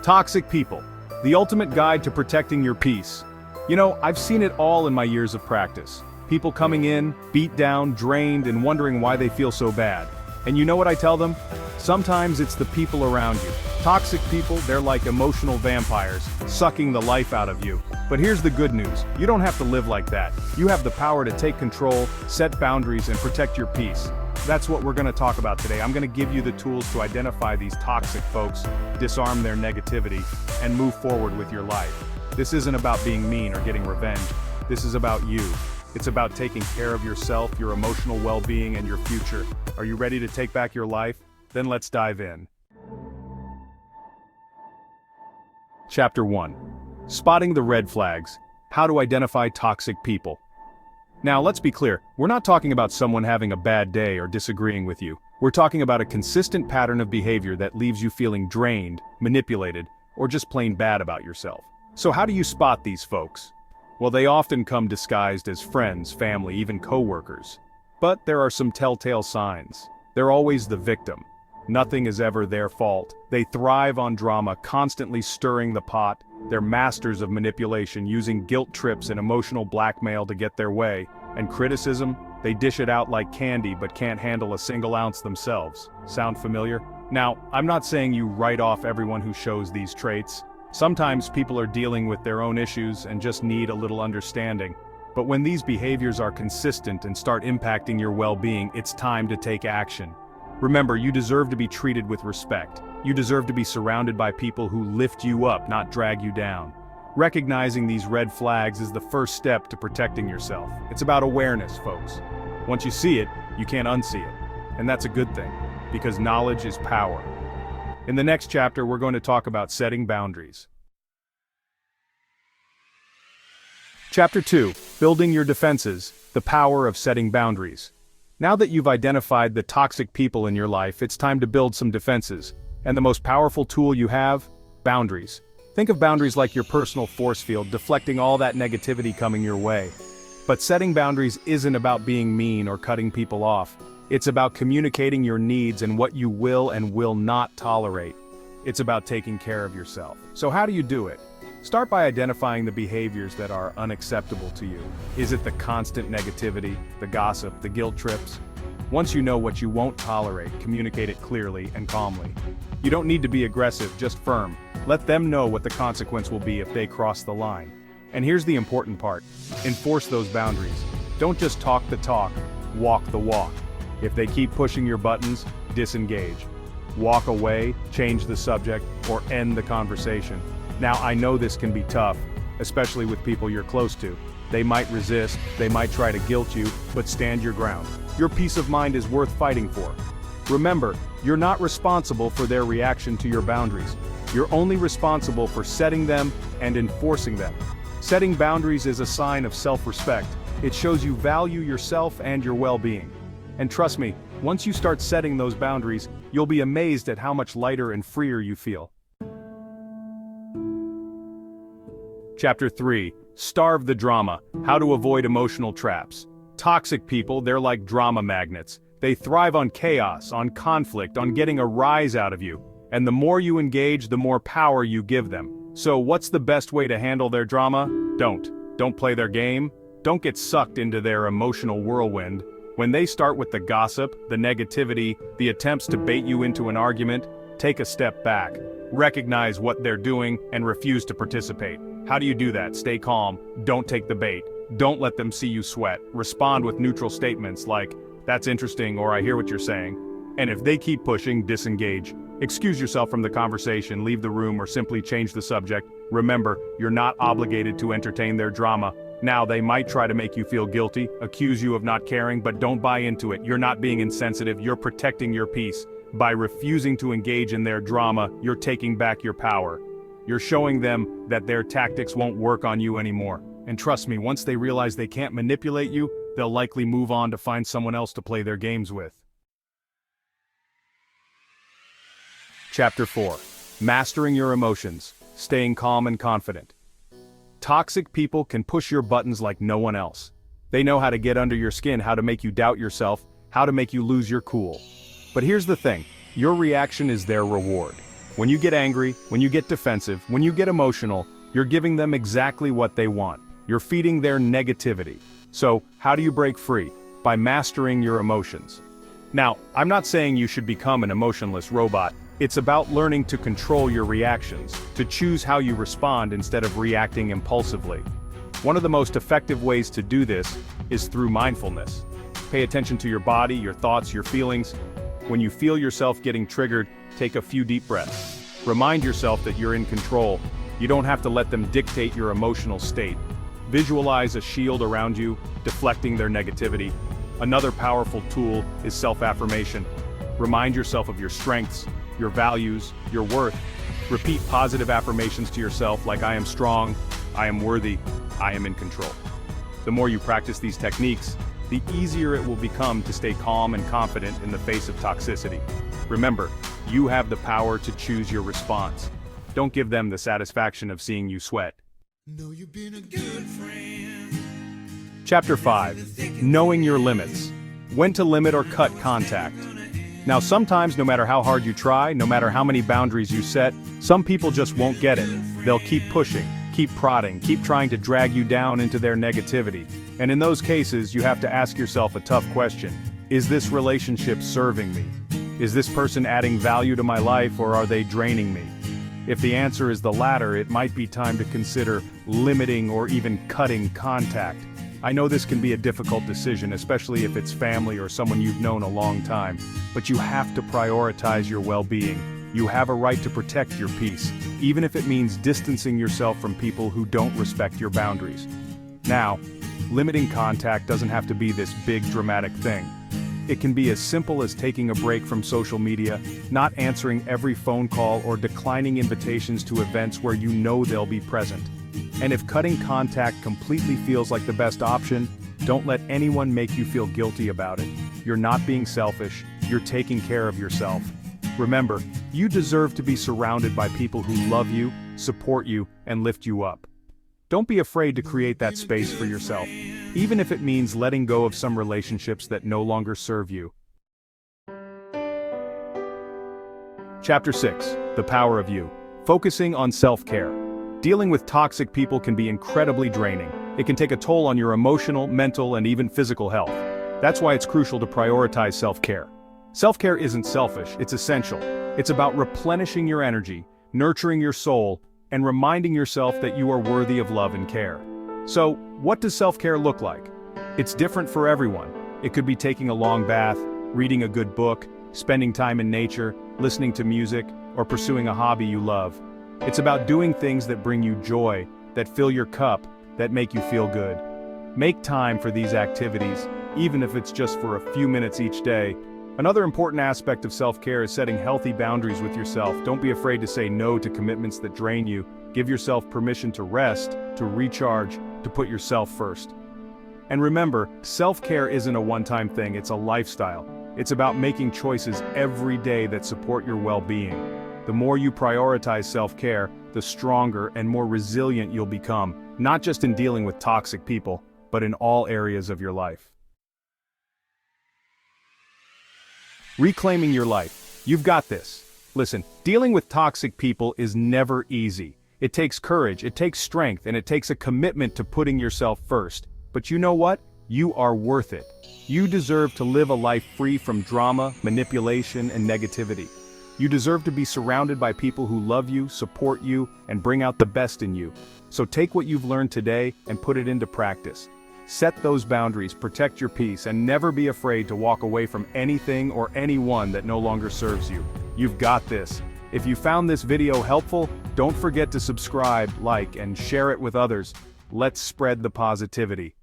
Toxic people. The ultimate guide to protecting your peace. You know, I've seen it all in my years of practice. People coming in, beat down, drained, and wondering why they feel so bad. And you know what I tell them? Sometimes it's the people around you. Toxic people, they're like emotional vampires, sucking the life out of you. But here's the good news. You don't have to live like that. You have the power to take control, set boundaries, and protect your peace. That's what we're going to talk about today. I'm going to give you the tools to identify these toxic folks, disarm their negativity, and move forward with your life. This isn't about being mean or getting revenge. This is about you. It's about taking care of yourself, your emotional well-being, and your future. Are you ready to take back your life? Then let's dive in. Chapter 1. Spotting the red flags. How to identify toxic people. Now, let's be clear. We're not talking about someone having a bad day or disagreeing with you. We're talking about a consistent pattern of behavior that leaves you feeling drained, manipulated, or just plain bad about yourself. So how do you spot these folks? Well, they often come disguised as friends, family, even co-workers. But there are some telltale signs. They're always the victim. Nothing is ever their fault. They thrive on drama, constantly stirring the pot. They're masters of manipulation, using guilt trips and emotional blackmail to get their way. And criticism? They dish it out like candy but can't handle a single ounce themselves. Sound familiar? Now, I'm not saying you write off everyone who shows these traits. Sometimes people are dealing with their own issues and just need a little understanding. But when these behaviors are consistent and start impacting your well-being, it's time to take action. Remember, you deserve to be treated with respect. You deserve to be surrounded by people who lift you up, not drag you down. Recognizing these red flags is the first step to protecting yourself. It's about awareness, folks. Once you see it, you can't unsee it. And that's a good thing, because knowledge is power. In the next chapter, we're going to talk about setting boundaries. Chapter 2. Building your defenses, the power of setting boundaries. Now that you've identified the toxic people in your life, it's time to build some defenses. And the most powerful tool you have? Boundaries. Think of boundaries like your personal force field, deflecting all that negativity coming your way. But setting boundaries isn't about being mean or cutting people off. It's about communicating your needs and what you will and will not tolerate. It's about taking care of yourself. So how do you do it? Start by identifying the behaviors that are unacceptable to you. Is it the constant negativity, the gossip, the guilt trips? Once you know what you won't tolerate, communicate it clearly and calmly. You don't need to be aggressive, just firm. Let them know what the consequence will be if they cross the line. And here's the important part. Enforce those boundaries. Don't just talk the talk, walk the walk. If they keep pushing your buttons, disengage. Walk away, change the subject, or end the conversation. Now, I know this can be tough, especially with people you're close to. They might resist, they might try to guilt you, but stand your ground. Your peace of mind is worth fighting for. Remember, you're not responsible for their reaction to your boundaries. You're only responsible for setting them and enforcing them. Setting boundaries is a sign of self-respect. It shows you value yourself and your well-being. And trust me, once you start setting those boundaries, you'll be amazed at how much lighter and freer you feel. Chapter 3. Starve the drama. How to avoid emotional traps. Toxic people, they're like drama magnets. They thrive on chaos, on conflict, on getting a rise out of you. And the more you engage, the more power you give them. So what's the best way to handle their drama? Don't play their game. Don't get sucked into their emotional whirlwind. When they start with the gossip, the negativity, the attempts to bait you into an argument, take a step back. Recognize what they're doing and refuse to participate. How do you do that? Stay calm. Don't take the bait. Don't let them see you sweat. Respond with neutral statements like, "That's interesting," or "I hear what you're saying." And if they keep pushing, disengage. Excuse yourself from the conversation, leave the room, or simply change the subject. Remember, you're not obligated to entertain their drama. Now, they might try to make you feel guilty, accuse you of not caring, but don't buy into it. You're not being insensitive, you're protecting your peace. By refusing to engage in their drama, you're taking back your power. You're showing them that their tactics won't work on you anymore. And trust me, once they realize they can't manipulate you, they'll likely move on to find someone else to play their games with. Chapter 4. Mastering your emotions. Staying calm and confident. Toxic people can push your buttons like no one else. They know how to get under your skin, how to make you doubt yourself, how to make you lose your cool. But here's the thing, your reaction is their reward. When you get angry, when you get defensive, when you get emotional, you're giving them exactly what they want. You're feeding their negativity. So, how do you break free? By mastering your emotions. Now, I'm not saying you should become an emotionless robot. It's about learning to control your reactions, to choose how you respond instead of reacting impulsively. One of the most effective ways to do this is through mindfulness. Pay attention to your body, your thoughts, your feelings. When you feel yourself getting triggered, take a few deep breaths. Remind yourself that you're in control. You don't have to let them dictate your emotional state. Visualize a shield around you, deflecting their negativity. Another powerful tool is self-affirmation. Remind yourself of your strengths, your values, your worth. Repeat positive affirmations to yourself like I am strong, I am worthy, I am in control. The more you practice these techniques, the easier it will become to stay calm and confident in the face of toxicity. Remember, you have the power to choose your response. Don't give them the satisfaction of seeing you sweat. Know you've been a good friend. Chapter 5. Knowing your limits. When to limit or cut contact. Now sometimes, no matter how hard you try, no matter how many boundaries you set, some people just won't get it. They'll keep pushing, keep prodding, keep trying to drag you down into their negativity. And in those cases, you have to ask yourself a tough question. Is this relationship serving me? Is this person adding value to my life, or are they draining me? If the answer is the latter, it might be time to consider limiting or even cutting contact. I know this can be a difficult decision, especially if it's family or someone you've known a long time, but you have to prioritize your well-being. You have a right to protect your peace, even if it means distancing yourself from people who don't respect your boundaries. Now, limiting contact doesn't have to be this big dramatic thing. It can be as simple as taking a break from social media, not answering every phone call, or declining invitations to events where you know they'll be present. And if cutting contact completely feels like the best option, don't let anyone make you feel guilty about it. You're not being selfish, you're taking care of yourself. Remember, you deserve to be surrounded by people who love you, support you, and lift you up. Don't be afraid to create that space for yourself, even if it means letting go of some relationships that no longer serve you. Chapter 6. The Power of You. Focusing on self-care. Dealing with toxic people can be incredibly draining. It can take a toll on your emotional, mental, and even physical health. That's why it's crucial to prioritize self-care. Self-care isn't selfish, it's essential. It's about replenishing your energy, nurturing your soul, and reminding yourself that you are worthy of love and care. So, what does self-care look like? It's different for everyone. It could be taking a long bath, reading a good book, spending time in nature, listening to music, or pursuing a hobby you love. It's about doing things that bring you joy, that fill your cup, that make you feel good. Make time for these activities, even if it's just for a few minutes each day. Another important aspect of self-care is setting healthy boundaries with yourself. Don't be afraid to say no to commitments that drain you. Give yourself permission to rest, to recharge, to put yourself first. And remember, self-care isn't a one-time thing, it's a lifestyle. It's about making choices every day that support your well-being. The more you prioritize self-care, the stronger and more resilient you'll become, not just in dealing with toxic people, but in all areas of your life. Reclaiming your life. You've got this. Listen, dealing with toxic people is never easy. It takes courage, it takes strength, and it takes a commitment to putting yourself first. But you know what? You are worth it. You deserve to live a life free from drama, manipulation, and negativity. You deserve to be surrounded by people who love you, support you, and bring out the best in you. So take what you've learned today and put it into practice. Set those boundaries, protect your peace, and never be afraid to walk away from anything or anyone that no longer serves you. You've got this. If you found this video helpful, don't forget to subscribe, like, and share it with others. Let's spread the positivity.